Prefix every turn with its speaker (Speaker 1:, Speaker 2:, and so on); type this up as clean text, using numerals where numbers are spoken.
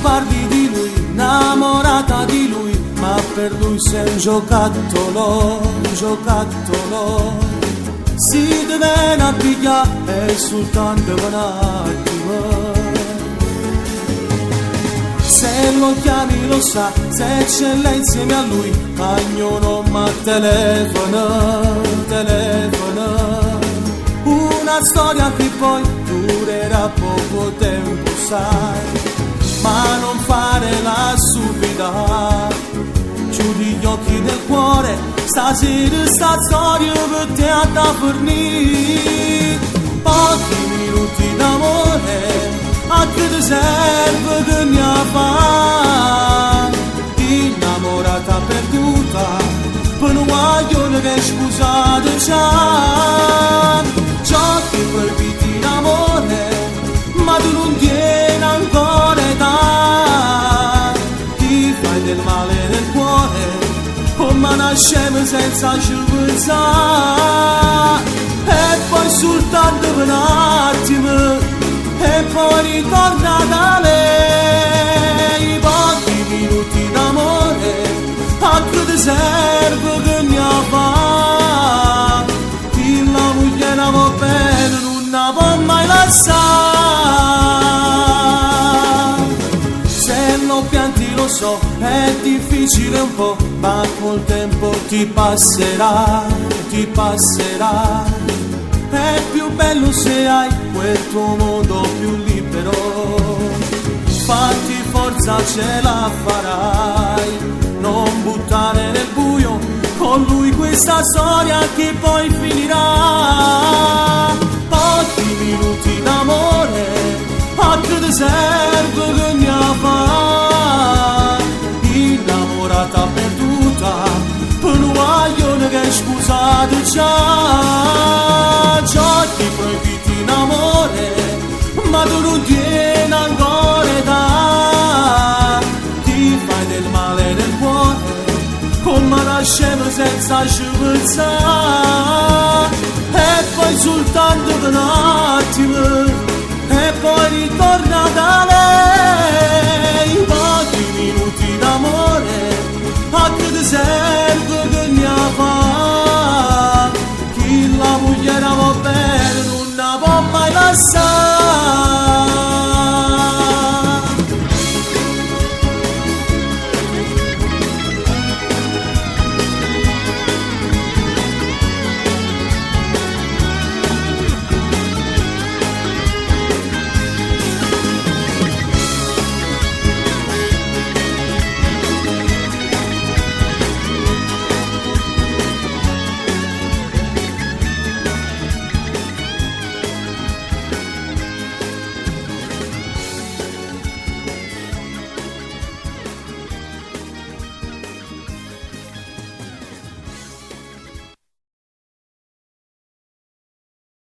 Speaker 1: parli di lui, innamorata di lui, ma per lui sei un giocattolo, un giocattolo. Si deve abbigliare è soltanto un attimo. Se lo chiami lo sa, se c'è lei insieme a lui, ognuno ma telefona, telefona. Una storia che poi durerà poco tempo, sai, ma non fare la stupida, chiudi gli occhi del cuore, stasera sta storia per te a da fornire. Pochi minuti d'amore, a che ti serve che ne fa? Innamorata perduta, per un guaglione che è scusata già. Giochi proibiti in amore, ma tu non tieni ancora età. Ti fai del male nel cuore, come nascemo senza ci pensare. E poi soltanto per un attimo, e poi ritorna da lei. Pochi minuti d'amore, a che ti serve che ne fa? Chi la moglie ne va bene non ne può mai lasciare. Se lo pianti lo so, è difficile un po', ma col tempo ti passerà, ti passerà. È più bello se hai quel tuo mondo più libero. Fatti forza, ce la farai. Non buttare nel buio con lui questa storia che poi finirà. Pochi minuti d'amore, a che ti serve che ne fa? Innamorata perduta, per un guaglione che è scusato già. Giochi proibiti in amore, ma tu non tieni ancora età. Ti fai del male nel cuore, come nascemo senza ci pensare. E poi soltanto per un attimo,